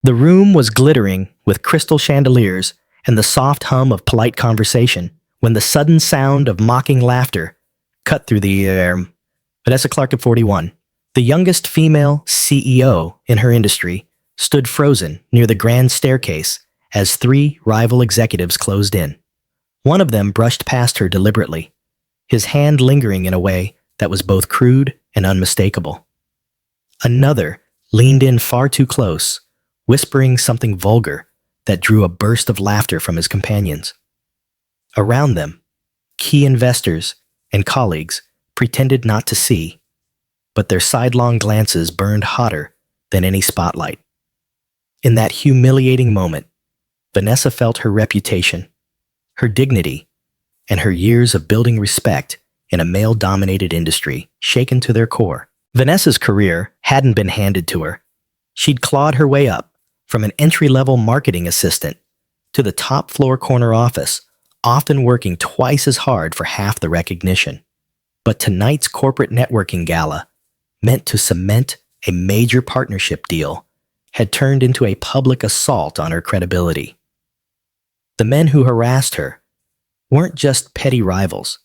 The room was glittering with crystal chandeliers and the soft hum of polite conversation when the sudden sound of mocking laughter cut through the air. Vanessa Clark at 41, the youngest female CEO in her industry, stood frozen near the grand staircase as three rival executives closed in. One of them brushed past her deliberately, his hand lingering in a way that was both crude and unmistakable. Another leaned in far too close, whispering something vulgar that drew a burst of laughter from his companions. Around them, key investors and colleagues pretended not to see, but their sidelong glances burned hotter than any spotlight. In that humiliating moment, Vanessa felt her reputation, her dignity, and her years of building respect in a male-dominated industry shaken to their core. Vanessa's career hadn't been handed to her. She'd clawed her way up from an entry-level marketing assistant to the top-floor corner office, often working twice as hard for half the recognition. But tonight's corporate networking gala, meant to cement a major partnership deal, had turned into a public assault on her credibility. The men who harassed her weren't just petty rivals.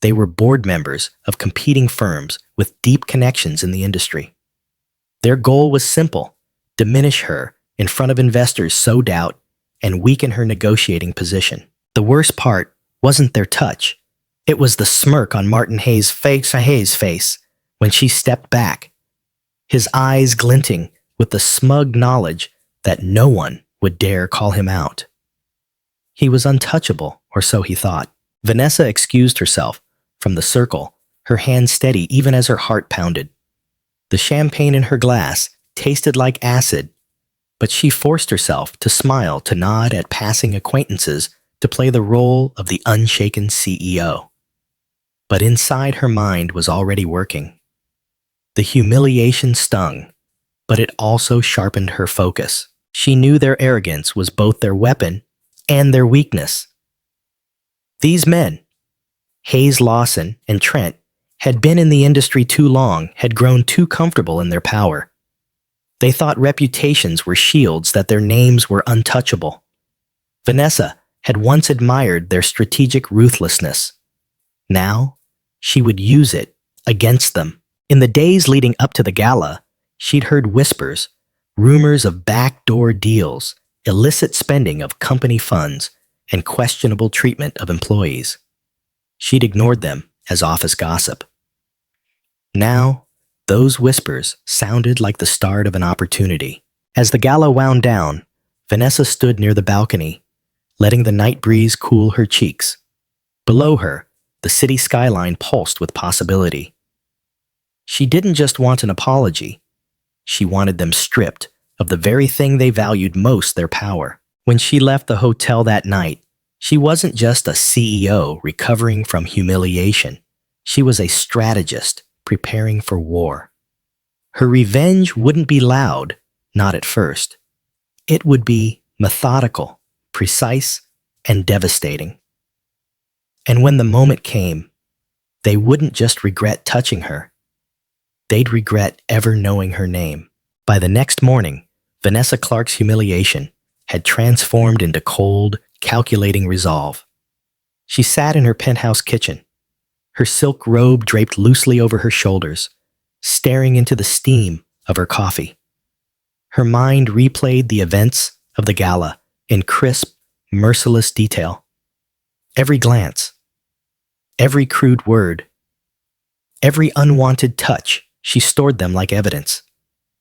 They were board members of competing firms with deep connections in the industry. Their goal was simple: diminish her in front of investors, sow doubt, and weaken her negotiating position. The worst part wasn't their touch. It was the smirk on Martin Hayes' face when she stepped back, his eyes glinting with the smug knowledge that no one would dare call him out. He was untouchable, or so he thought. Vanessa excused herself from the circle, her hand steady even as her heart pounded. The champagne in her glass tasted like acid, but she forced herself to smile, to nod at passing acquaintances, to play the role of the unshaken CEO. But inside her mind was already working. The humiliation stung, but it also sharpened her focus. She knew their arrogance was both their weapon and their weakness. These men, Hayes, Lawson, and Trent, had been in the industry too long, had grown too comfortable in their power. They thought reputations were shields, that their names were untouchable. Vanessa had once admired their strategic ruthlessness. Now, she would use it against them. In the days leading up to the gala, she'd heard whispers, rumors of backdoor deals, illicit spending of company funds, and questionable treatment of employees. She'd ignored them as office gossip. Now, those whispers sounded like the start of an opportunity. As the gala wound down, Vanessa stood near the balcony, letting the night breeze cool her cheeks. Below her, the city skyline pulsed with possibility. She didn't just want an apology. She wanted them stripped of the very thing they valued most, their power. When she left the hotel that night, she wasn't just a CEO recovering from humiliation. She was a strategist preparing for war. Her revenge wouldn't be loud, not at first. It would be methodical, precise, and devastating. And when the moment came, they wouldn't just regret touching her. They'd regret ever knowing her name. By the next morning, Vanessa Clark's humiliation had transformed into cold, calculating resolve. She sat in her penthouse kitchen, her silk robe draped loosely over her shoulders, staring into the steam of her coffee. Her mind replayed the events of the gala in crisp, merciless detail. Every glance, every crude word, every unwanted touch, she stored them like evidence,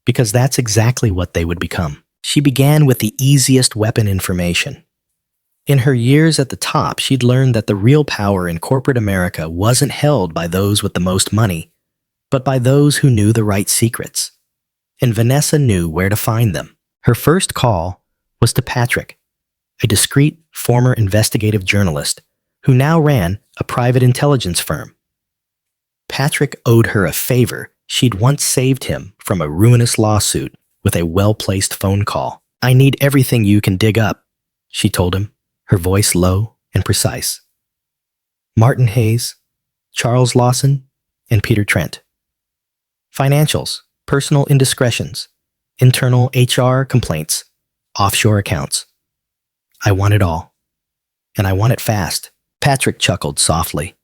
because that's exactly what they would become. She began with the easiest weapon: information. In her years at the top, she'd learned that the real power in corporate America wasn't held by those with the most money, but by those who knew the right secrets. And Vanessa knew where to find them. Her first call was to Patrick, a discreet former investigative journalist who now ran a private intelligence firm. Patrick owed her a favor. She'd once saved him from a ruinous lawsuit with a well-placed phone call. "I need everything you can dig up," she told him, her voice low and precise. Martin Hayes, Charles Lawson, and Peter Trent. Financials, personal indiscretions, internal HR complaints, offshore accounts. I want it all. And I want it fast. Patrick chuckled softly.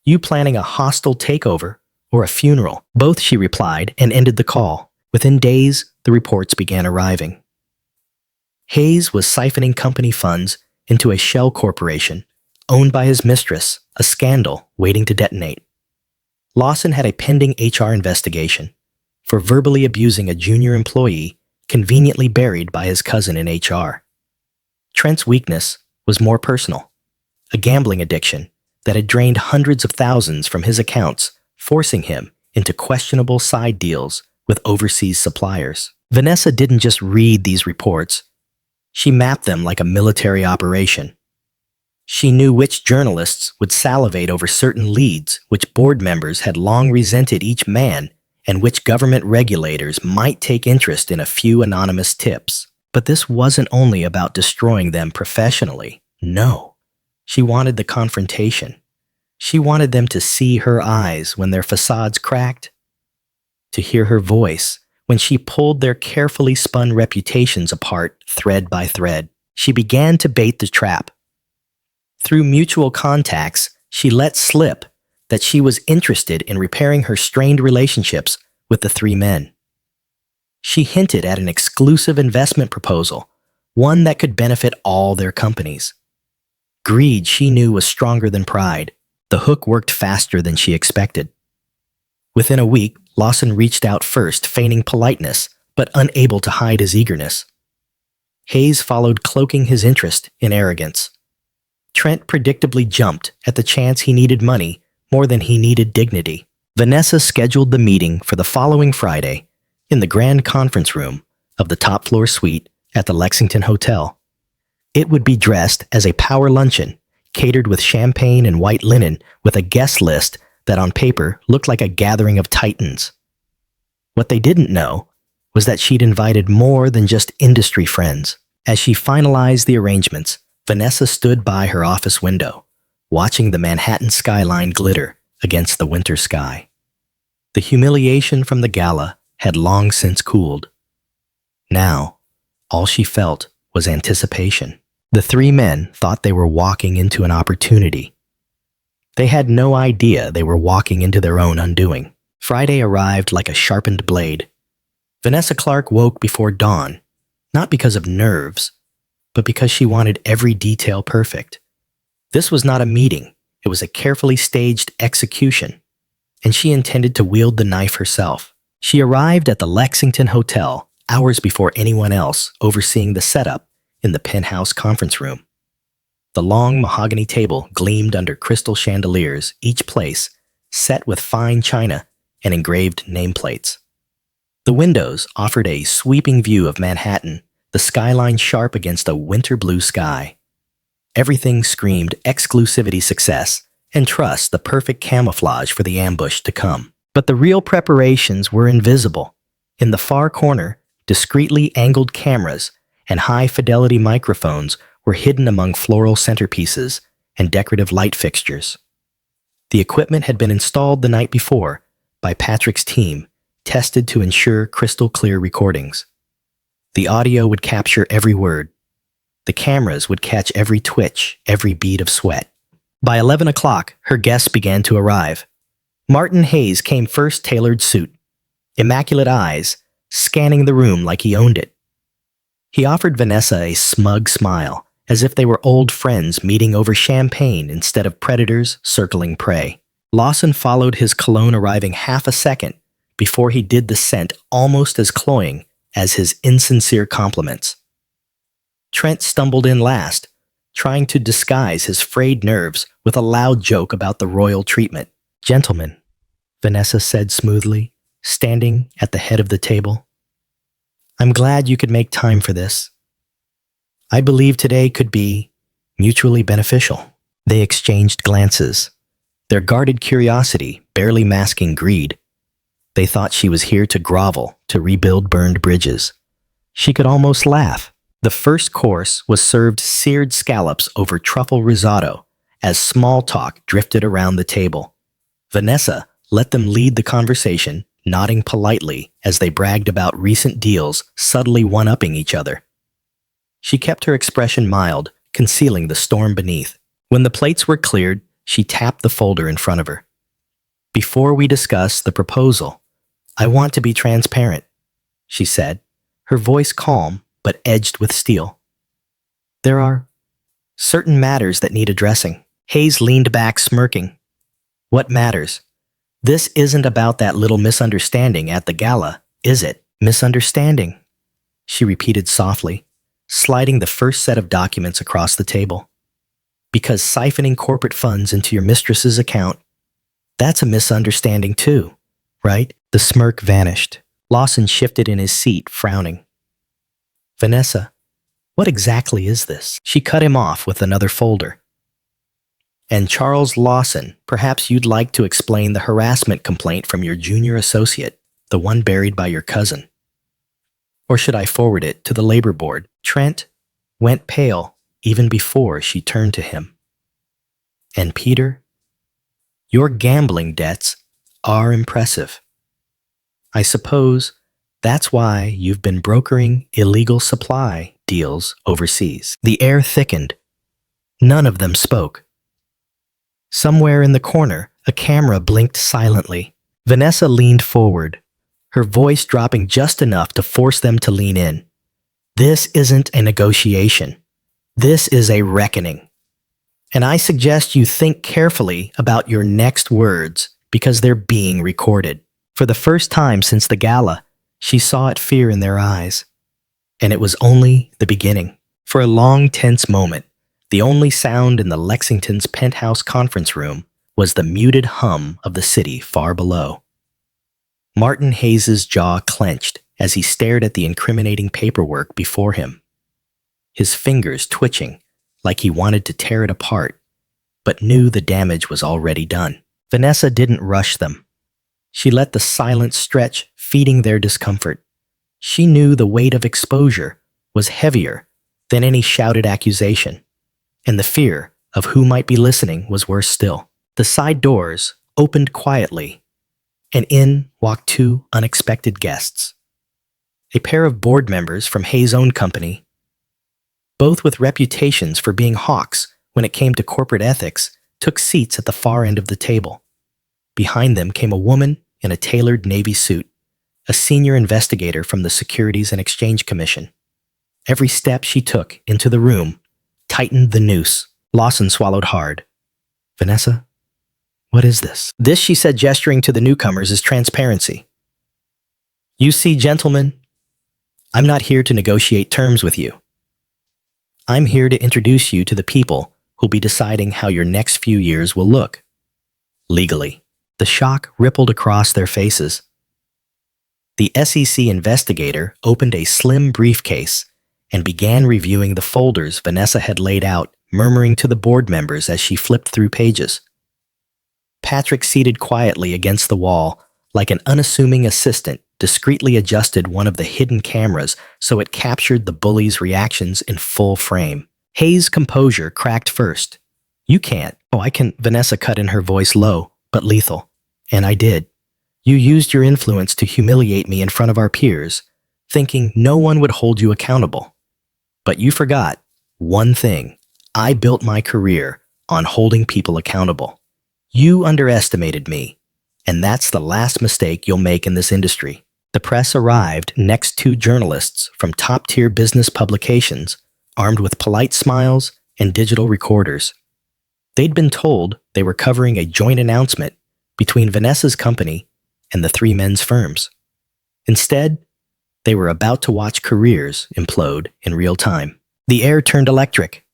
You planning a hostile takeover or a funeral? Both, she replied, and ended the call. Within days, the reports began arriving. Hayes was siphoning company funds into a shell corporation owned by his mistress, a scandal waiting to detonate. Lawson had a pending HR investigation for verbally abusing a junior employee conveniently buried by his cousin in HR. Trent's weakness was more personal, a gambling addiction that had drained hundreds of thousands from his accounts, forcing him into questionable side deals with overseas suppliers. Vanessa didn't just read these reports. She mapped them like a military operation. She knew which journalists would salivate over certain leads, which board members had long resented each man, and which government regulators might take interest in a few anonymous tips. But this wasn't only about destroying them professionally. No. She wanted the confrontation. She wanted them to see her eyes when their facades cracked, to hear her voice when she pulled their carefully spun reputations apart thread by thread. She began to bait the trap. Through mutual contacts, she let slip that she was interested in repairing her strained relationships with the three men. She hinted at an exclusive investment proposal, one that could benefit all their companies. Greed, she knew, was stronger than pride. The hook worked faster than she expected. Within a week, Lawson reached out first, feigning politeness, but unable to hide his eagerness. Hayes followed, cloaking his interest in arrogance. Trent predictably jumped at the chance he needed money more than he needed dignity. Vanessa scheduled the meeting for the following Friday in the grand conference room of the top-floor suite at the Lexington Hotel. It would be dressed as a power luncheon, catered with champagne and white linen, with a guest list that on paper looked like a gathering of titans. What they didn't know was that she'd invited more than just industry friends. As she finalized the arrangements, Vanessa stood by her office window, watching the Manhattan skyline glitter against the winter sky. The humiliation from the gala had long since cooled. Now, all she felt was anticipation. The three men thought they were walking into an opportunity. They had no idea they were walking into their own undoing. Friday arrived like a sharpened blade. Vanessa Clark woke before dawn, not because of nerves, but because she wanted every detail perfect. This was not a meeting, it was a carefully staged execution, and she intended to wield the knife herself. She arrived at the Lexington Hotel hours before anyone else, overseeing the setup in the penthouse conference room. The long mahogany table gleamed under crystal chandeliers, each place set with fine china and engraved nameplates. The windows offered a sweeping view of Manhattan, the skyline sharp against a winter blue sky. Everything screamed exclusivity, success, and trust, the perfect camouflage for the ambush to come. But the real preparations were invisible. In the far corner, discreetly angled cameras and high-fidelity microphones were hidden among floral centerpieces and decorative light fixtures. The equipment had been installed the night before by Patrick's team, tested to ensure crystal-clear recordings. The audio would capture every word. The cameras would catch every twitch, every bead of sweat. By 11 o'clock, her guests began to arrive. Martin Hayes came first, tailored suit, immaculate eyes, scanning the room like he owned it. He offered Vanessa a smug smile, as if they were old friends meeting over champagne instead of predators circling prey. Lawson followed, his cologne arriving half a second before he did the scent almost as cloying as his insincere compliments. Trent stumbled in last, trying to disguise his frayed nerves with a loud joke about the royal treatment. "Gentlemen," Vanessa said smoothly, standing at the head of the table, "I'm glad you could make time for this. I believe today could be mutually beneficial." They exchanged glances, their guarded curiosity barely masking greed. They thought she was here to grovel, to rebuild burned bridges. She could almost laugh. The first course was served seared scallops over truffle risotto as small talk drifted around the table. Vanessa let them lead the conversation, nodding politely as they bragged about recent deals, subtly one-upping each other. She kept her expression mild, concealing the storm beneath. When the plates were cleared, she tapped the folder in front of her. "Before we discuss the proposal, I want to be transparent," she said, her voice calm but edged with steel. "There are certain matters that need addressing." Hayes leaned back, smirking. "What matters? This isn't about that little misunderstanding at the gala, is it?" "Misunderstanding," she repeated softly, sliding the first set of documents across the table. "Because siphoning corporate funds into your mistress's account, that's a misunderstanding too, right?" The smirk vanished. Lawson shifted in his seat, frowning. "Vanessa, what exactly is this?" She cut him off with another folder. "And Charles Lawson, perhaps you'd like to explain the harassment complaint from your junior associate, the one buried by your cousin. Or should I forward it to the labor board?" Trent went pale even before she turned to him. "And Peter, your gambling debts are impressive. I suppose that's why you've been brokering illegal supply deals overseas." The air thickened. None of them spoke. Somewhere in the corner, a camera blinked silently. Vanessa leaned forward, her voice dropping just enough to force them to lean in. "This isn't a negotiation. This is a reckoning. And I suggest you think carefully about your next words because they're being recorded." For the first time since the gala, she saw it fear in their eyes. And it was only the beginning. For a long, tense moment, the only sound in the Lexington's penthouse conference room was the muted hum of the city far below. Martin Hayes's jaw clenched as he stared at the incriminating paperwork before him, his fingers twitching like he wanted to tear it apart, but knew the damage was already done. Vanessa didn't rush them. She let the silence stretch, feeding their discomfort. She knew the weight of exposure was heavier than any shouted accusation, and the fear of who might be listening was worse still. The side doors opened quietly, and in walked two unexpected guests. A pair of board members from Hayes' own company, both with reputations for being hawks when it came to corporate ethics, took seats at the far end of the table. Behind them came a woman in a tailored Navy suit, a senior investigator from the Securities and Exchange Commission. Every step she took into the room tightened the noose. Lawson swallowed hard. "Vanessa, what is this?" "This," she said, gesturing to the newcomers, "is transparency. You see, gentlemen, I'm not here to negotiate terms with you. I'm here to introduce you to the people who'll be deciding how your next few years will look. Legally." The shock rippled across their faces. The SEC investigator opened a slim briefcase and began reviewing the folders Vanessa had laid out, murmuring to the board members as she flipped through pages. Patrick, seated quietly against the wall, like an unassuming assistant, discreetly adjusted one of the hidden cameras so it captured the bullies' reactions in full frame. Hayes' composure cracked first. "You can't." "Oh, I can," Vanessa cut in, her voice low but lethal. "And I did. You used your influence to humiliate me in front of our peers, thinking no one would hold you accountable. But you forgot one thing. I built my career on holding people accountable. You underestimated me, and that's the last mistake you'll make in this industry." The press arrived, next to journalists from top-tier business publications, armed with polite smiles and digital recorders. They'd been told they were covering a joint announcement between Vanessa's company and the three men's firms. Instead, they were about to watch careers implode in real time. The air turned electric.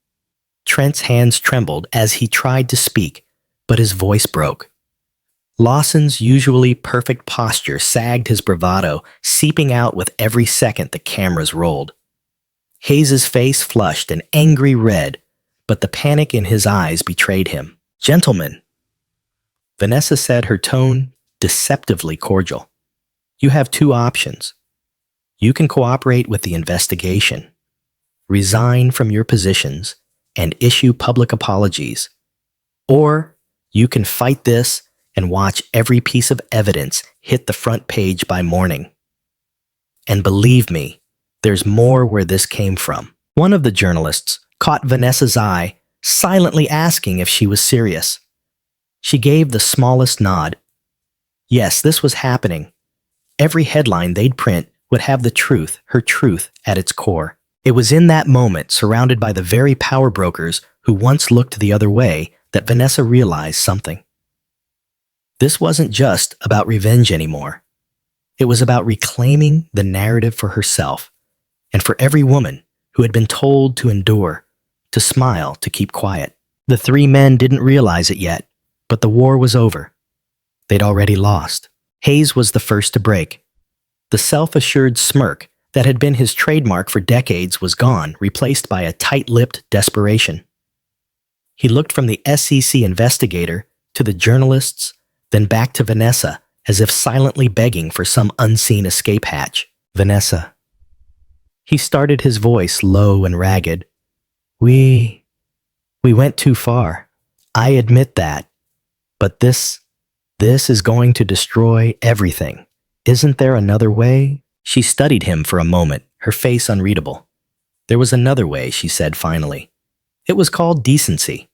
Trent's hands trembled as he tried to speak, but his voice broke. Lawson's usually perfect posture sagged his bravado, seeping out with every second the cameras rolled. Hayes's face flushed an angry red, but the panic in his eyes betrayed him. "Gentlemen," Vanessa said, her tone deceptively cordial. "You have two options. You can cooperate with the investigation, resign from your positions, and issue public apologies. Or you can fight this and watch every piece of evidence hit the front page by morning. And believe me, there's more where this came from. One of the journalists caught Vanessa's eye, silently asking if she was serious. She gave the smallest nod. Yes, this was happening. Every headline they'd print would have the truth, her truth, at its core. It was in that moment, surrounded by the very power brokers who once looked the other way, that Vanessa realized something. This wasn't just about revenge anymore. It was about reclaiming the narrative for herself and for every woman who had been told to endure, to smile, to keep quiet. The three men didn't realize it yet, but the war was over. They'd already lost. Hayes was the first to break. The self-assured smirk that had been his trademark for decades was gone, replaced by a tight-lipped desperation. He looked from the SEC investigator to the journalists, then back to Vanessa, as if silently begging for some unseen escape hatch. Vanessa. He started, his voice low and ragged. We went too far. I admit that. But this is going to destroy everything. Isn't there another way? She studied him for a moment, her face unreadable. There was another way, she said finally. It was called decency.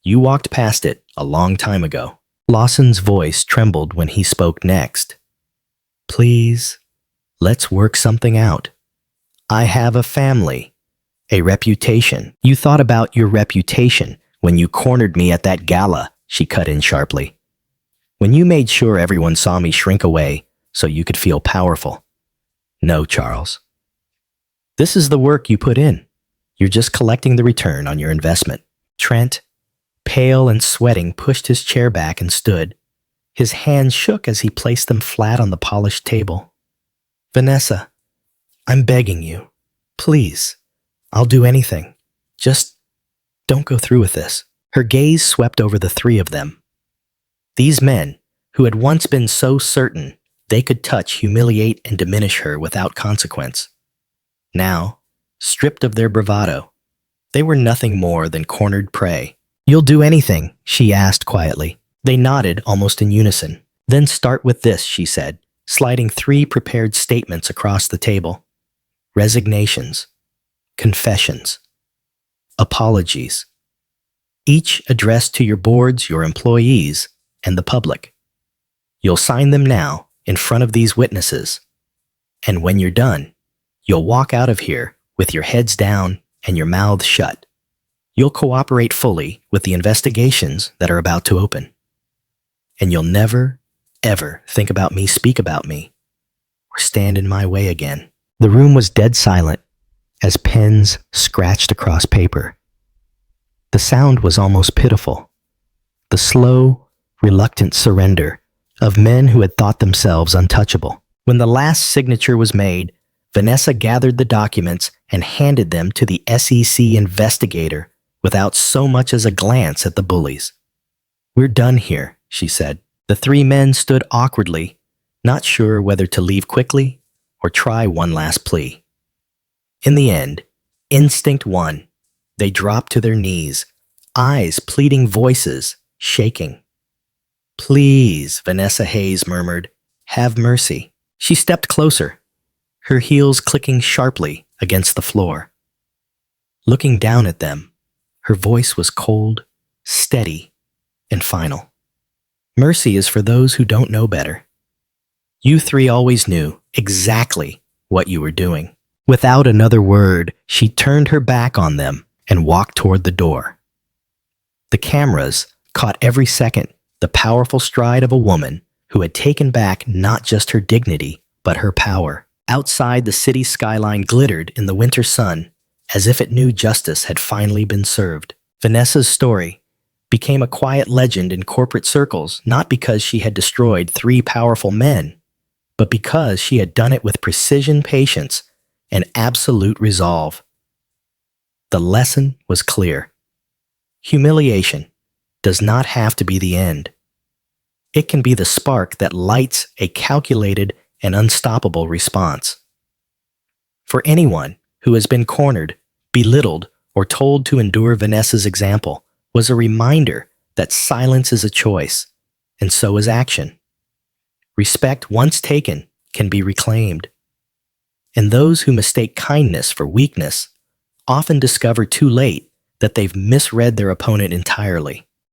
You walked past it a long time ago. Lawson's voice trembled when he spoke next. Please, let's work something out. I have a family, a reputation. You thought about your reputation when you cornered me at that gala, she cut in sharply. When you made sure everyone saw me shrink away so you could feel powerful. No, Charles. This is the work you put in. You're just collecting the return on your investment. Trent, pale and sweating, pushed his chair back and stood. His hands shook as he placed them flat on the polished table. Vanessa, I'm begging you. Please, I'll do anything. Just don't go through with this. Her gaze swept over the three of them. These men, who had once been so certain they could touch, humiliate, and diminish her without consequence. Now, stripped of their bravado, they were nothing more than cornered prey. You'll do anything, she asked quietly. They nodded almost in unison. Then start with this, she said, sliding 3 prepared statements across the table. Resignations, confessions, apologies. Each addressed to your boards, your employees, and the public. You'll sign them now in front of these witnesses. And when you're done, you'll walk out of here with your heads down and your mouths shut. You'll cooperate fully with the investigations that are about to open. And you'll never, ever think about me, speak about me, or stand in my way again. The room was dead silent as pens scratched across paper. The sound was almost pitiful. The slow, reluctant surrender of men who had thought themselves untouchable. When the last signature was made, Vanessa gathered the documents and handed them to the SEC investigator without so much as a glance at the bullies. We're done here, she said. The 3 men stood awkwardly, not sure whether to leave quickly or try one last plea. In the end, instinct won. They dropped to their knees, eyes pleading, voices shaking. Please, Vanessa Hayes murmured, have mercy. She stepped closer, her heels clicking sharply against the floor. Looking down at them, her voice was cold, steady, and final. Mercy is for those who don't know better. You 3 always knew exactly what you were doing. Without another word, she turned her back on them and walked toward the door. The cameras caught every second the powerful stride of a woman who had taken back not just her dignity, but her power. Outside, the city skyline glittered in the winter sun, as if it knew justice had finally been served. Vanessa's story became a quiet legend in corporate circles, not because she had destroyed 3 powerful men, but because she had done it with precision, patience, and absolute resolve. The lesson was clear. Humiliation does not have to be the end. It can be the spark that lights a calculated and unstoppable response. For anyone who has been cornered, belittled, or told to endure, Vanessa's example was a reminder that silence is a choice, and so is action. Respect once taken can be reclaimed. And those who mistake kindness for weakness often discover too late that they've misread their opponent entirely.